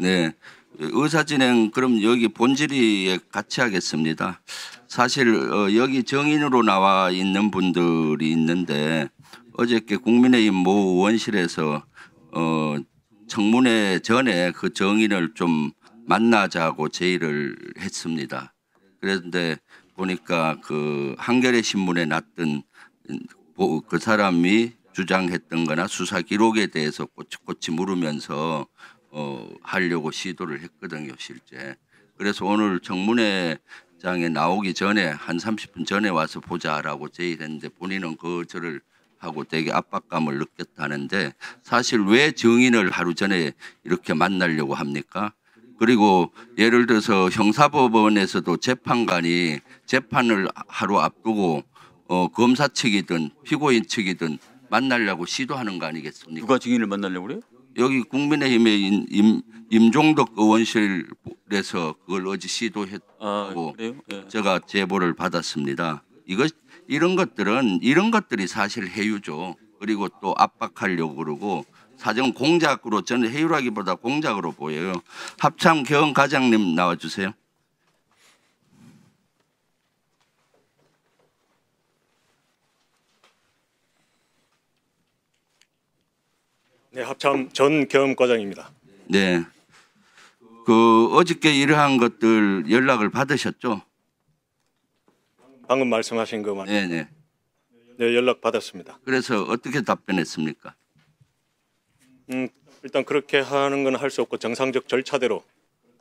네. 의사진행 그럼 여기 본질이 같이 하겠습니다. 사실 여기 정인으로 나와 있는 분들이 있는데 어저께 국민의힘 모 의원실에서 청문회 전에 그 정인을 좀 만나자고 제의를 했습니다. 그런데 보니까 그 한겨레 신문에 났던 그 사람이 주장했던 거나 수사 기록에 대해서 꼬치꼬치 물으면서 하려고 시도를 했거든요, 실제. 그래서 오늘 청문회장에 나오기 전에 한 30분 전에 와서 보자라고 제의를 했는데 본인은 거절을 하고 되게 압박감을 느꼈다는데 사실 왜 정인을 하루 전에 이렇게 만나려고 합니까? 그리고 예를 들어서 형사법원에서도 재판관이 재판을 하루 앞두고 검사 측이든 피고인 측이든 만나려고 시도하는 거 아니겠습니까? 누가 증인을 만나려고 그래요? 여기 국민의힘의 임종덕 의원실에서 그걸 어제 시도했고 그래요? 예. 제가 제보를 받았습니다. 이런 것들이 사실 해유죠. 그리고 또 압박하려고 그러고 사정 공작으로 저는 해유라기보다 공작으로 보여요. 합참 개헌 과장님 나와주세요. 네, 합참 전 겸과장입니다. 네. 그 어저께 이러한 것들 연락을 받으셨죠? 방금 말씀하신 거 맞나요? 네네. 네, 연락 받았습니다. 그래서 어떻게 답변했습니까? 일단 그렇게 하는 건 할 수 없고 정상적 절차대로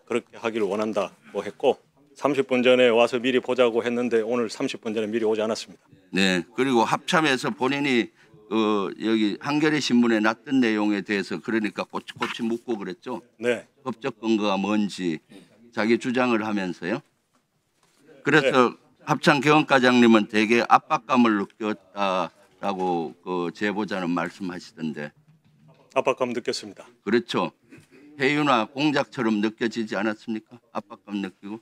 그렇게 하기를 원한다고 했고 30분 전에 와서 미리 보자고 했는데 오늘 30분 전에 미리 오지 않았습니다. 네. 그리고 합참에서 본인이 여기 한겨레 신문에 났던 내용에 대해서 그러니까 꼬치꼬치 묻고 그랬죠. 네. 법적 근거가 뭔지 자기 주장을 하면서요. 그래서 네. 합참 개헌과장님은 되게 압박감을 느꼈다라고 그 제보자는 말씀하시던데. 압박감 느꼈습니다. 그렇죠. 해유나 공작처럼 느껴지지 않았습니까? 압박감 느끼고.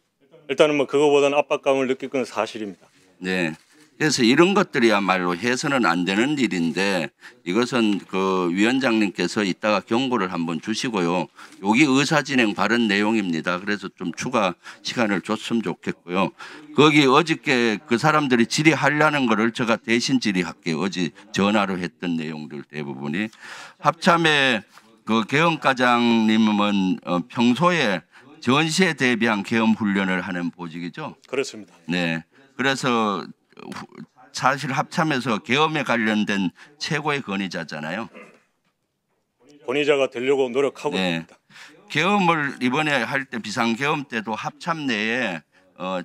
일단은 뭐 그거보다는 압박감을 느낄 건 사실입니다. 네. 그래서 이런 것들이야말로 해서는 안 되는 일인데 이것은 그 위원장님께서 이따가 경고를 한번 주시고요. 여기 의사진행 발언 내용입니다. 그래서 좀 추가 시간을 줬으면 좋겠고요. 거기 어저께 그 사람들이 질의하려는 거를 제가 대신 질의할게요. 어제 전화로 했던 내용들 대부분이. 합참의 그 개헌과장님은 평소에 전시에 대비한 계엄 훈련을 하는 보직이죠. 그렇습니다. 네. 그래서 사실 합참에서 계엄에 관련된 최고의 권위자잖아요. 권위자가 되려고 노력하고 네. 있습니다. 계엄을 이번에 할 때 비상계엄 때도 합참 내에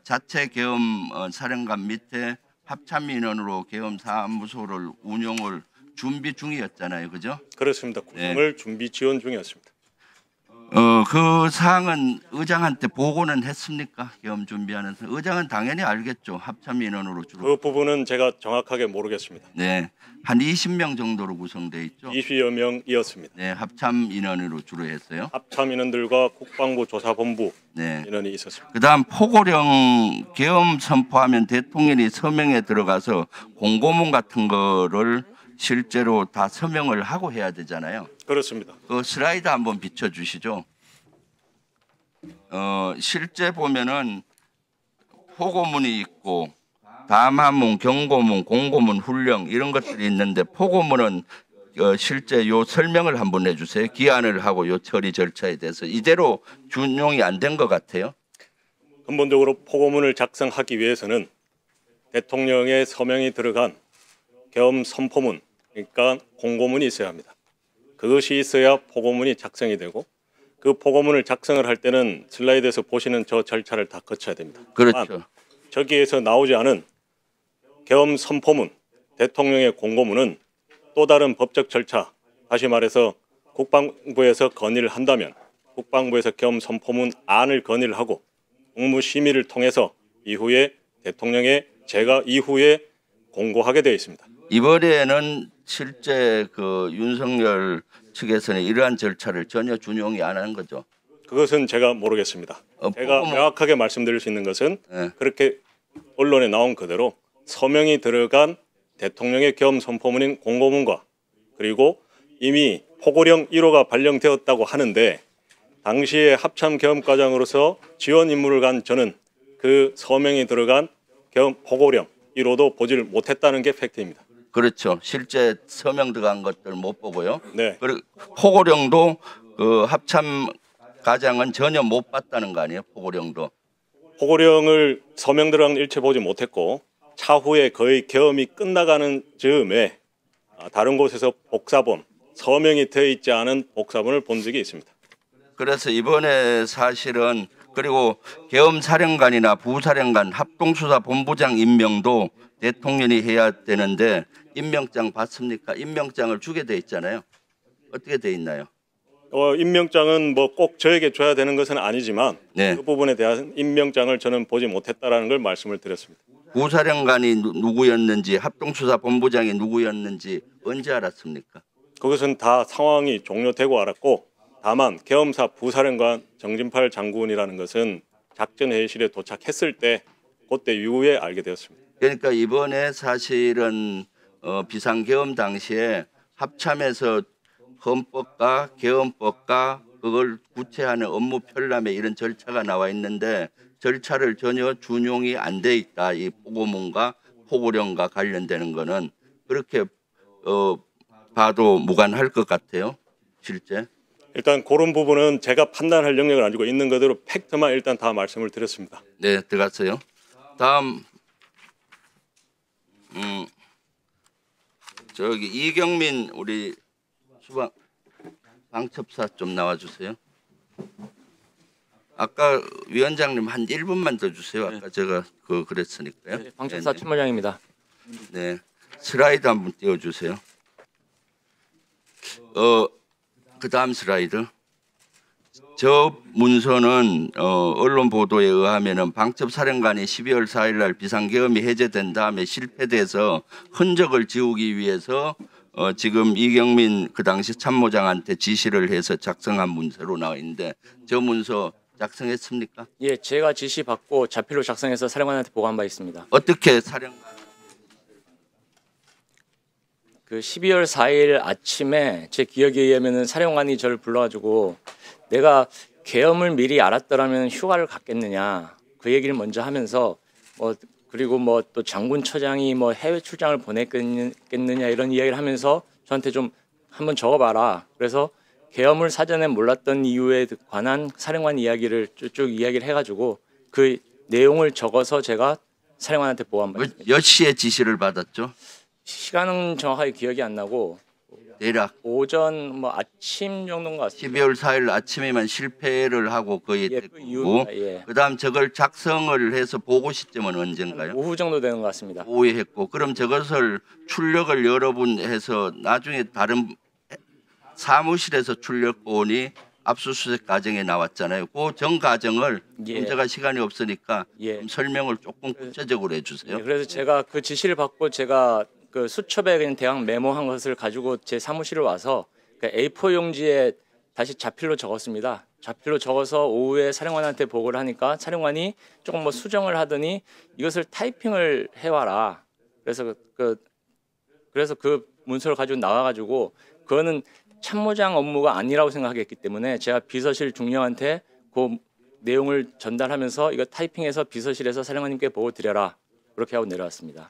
자체 계엄 사령관 밑에 합참 인원으로 계엄 사무소를 운영을 준비 중이었잖아요. 그죠? 그렇습니다. 구성을 준비 지원 중이었습니다. 그 사항은 의장한테 보고는 했습니까? 계엄 준비하면서 의장은 당연히 알겠죠. 합참 인원으로 주로. 그 부분은 제가 정확하게 모르겠습니다. 네, 한 20명 정도로 구성돼 있죠. 20여 명이었습니다. 네, 합참 인원으로 주로 했어요. 합참 인원들과 국방부 조사본부 네. 인원이 있었습니다. 그다음 포고령 계엄 선포하면 대통령이 서명에 들어가서 공고문 같은 거를 실제로 다 서명을 하고 해야 되잖아요. 그렇습니다. 그 슬라이드 한번 비춰주시죠. 실제 보면은 포고문이 있고 담화문, 경고문, 공고문, 훈령 이런 것들이 있는데 포고문은 실제 요 설명을 한번 해주세요. 기한을 하고 요 처리 절차에 대해서 이대로 준용이 안 된 것 같아요. 근본적으로 포고문을 작성하기 위해서는 대통령의 서명이 들어간 계엄 선포문, 그러니까 공고문이 있어야 합니다. 그것이 있어야 포고문이 작성이 되고 그 포고문을 작성을 할 때는 슬라이드에서 보시는 저 절차를 다 거쳐야 됩니다. 그렇죠. 저기에서 나오지 않은 계엄 선포문, 대통령의 공고문은 또 다른 법적 절차, 다시 말해서 국방부에서 건의를 한다면 국방부에서 계엄 선포문 안을 건의를 하고 국무심의를 통해서 이후에 대통령의 제가 이후에 공고하게 되어 있습니다. 이번에는 실제 그 윤석열 측에서는 이러한 절차를 전혀 준용이 안 한 거죠. 그것은 제가 모르겠습니다. 제가 명확하게 말씀드릴 수 있는 것은 네. 그렇게 언론에 나온 그대로 서명이 들어간 대통령의 계엄 선포문인 공고문과 그리고 이미 포고령 1호가 발령되었다고 하는데 당시에 합참 계엄과장으로서 지원 임무를 간 저는 그 서명이 들어간 계엄 포고령 1호도 보지를 못했다는 게 팩트입니다. 그렇죠. 실제 서명 들어간 것들 못 보고요. 네, 그리고 포고령도 그 합참 과장은 전혀 못 봤다는 거 아니에요? 포고령도. 포고령을 서명 들어간 일체 보지 못했고 차후에 거의 계엄이 끝나가는 즈음에 다른 곳에서 복사본, 서명이 되어 있지 않은 복사본을 본 적이 있습니다. 그래서 이번에 사실은 그리고 계엄사령관이나 부사령관 합동수사 본부장 임명도 대통령이 해야 되는데 임명장 받습니까? 임명장을 주게 돼 있잖아요. 어떻게 돼 있나요? 임명장은 뭐 꼭 저에게 줘야 되는 것은 아니지만 네. 그 부분에 대한 임명장을 저는 보지 못했다라는 걸 말씀을 드렸습니다. 부사령관이 누구였는지 합동수사 본부장이 누구였는지 언제 알았습니까? 그것은 다 상황이 종료되고 알았고 다만 계엄사 부사령관 정진팔 장군이라는 것은 작전회의실에 도착했을 때 그때 이후에 알게 되었습니다. 그러니까 이번에 사실은 비상계엄 당시에 합참에서 헌법과 계엄법과 그걸 구체하는 업무 편람에 이런 절차가 나와 있는데 절차를 전혀 준용이 안 돼 있다. 이 포고문과 포고령과 관련되는 거는 그렇게 봐도 무관할 것 같아요. 실제. 일단 그런 부분은 제가 판단할 영역을 안 주고 있는 그대로 팩트만 일단 다 말씀을 드렸습니다. 네, 들어갔어요. 다음 저기 이경민 우리 수방 방첩사 좀 나와주세요. 아까 위원장님 한 1분만 더 주세요. 아까 제가 그랬으니까요. 네, 방첩사 참모장입니다. 네, 슬라이드 한번 띄워주세요. 그 다음 슬라이드. 저 문서는 언론 보도에 의하면은 방첩사령관이 12월 4일 날 비상계엄이 해제된 다음에 실패돼서 흔적을 지우기 위해서 지금 이경민 그 당시 참모장한테 지시를 해서 작성한 문서로 나와 있는데 저 문서 작성했습니까? 예, 제가 지시 받고 자필로 작성해서 사령관한테 보고한 바 있습니다. 어떻게 사령관? 그 12월 4일 아침에 제 기억에 의하면은 사령관이 저를 불러가지고 내가 계엄을 미리 알았더라면 휴가를 갔겠느냐 그 얘기를 먼저 하면서 그리고 또 장군처장이 해외 출장을 보냈겠느냐 이런 이야기를 하면서 저한테 좀 한번 적어봐라. 그래서 계엄을 사전에 몰랐던 이유에 관한 사령관 이야기를 쭉 이야기를 해가지고 그 내용을 적어서 제가 사령관한테 보고한 바 있습니다. 몇 시에 지시를 받았죠? 시간은 정확하게 기억이 안 나고 대략 오전 아침 정도인 것 같습니다. 12월 4일 아침에만 실패를 하고 거의 예, 그 이후입니다. 예. 그다음 저걸 작성을 해서 보고 시점은 언젠가요? 오후 정도 되는 것 같습니다. 오후에 했고 그럼 저것을 출력을 여러 분 해서 나중에 다른 사무실에서 출력본이 압수수색 과정에 나왔잖아요. 그 전 과정을 예. 제가 시간이 없으니까 예. 좀 설명을 조금 구체적으로 해주세요. 예, 그래서 제가 그 지시를 받고 제가 그 수첩에 그냥 대강 메모한 것을 가지고 제 사무실에 와서 그 A4 용지에 다시 자필로 적었습니다. 자필로 적어서 오후에 사령관한테 보고를 하니까 사령관이 조금 수정을 하더니 이것을 타이핑을 해와라. 그래서 그 문서를 가지고 나와가지고 그거는 참모장 업무가 아니라고 생각했기 때문에 제가 비서실 중령한테 그 내용을 전달하면서 이거 타이핑해서 비서실에서 사령관님께 보고 드려라. 그렇게 하고 내려왔습니다.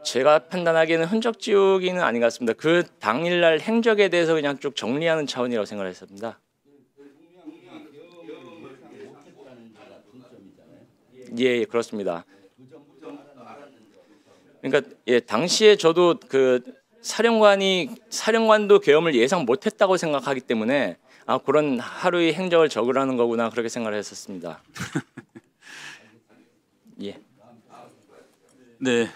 제가 판단하기에는 흔적 지우기는 아닌 것 같습니다. 그 당일날 행적에 대해서 그냥 쭉 정리하는 차원이라고 생각을 했습니다. 예, 그렇습니다. 그러니까 당시에 저도 그 사령관도 계엄을 예상 못했다고 생각하기 때문에 그런 하루의 행적을 적으라는 거구나 그렇게 생각을 했었습니다. 예. 네.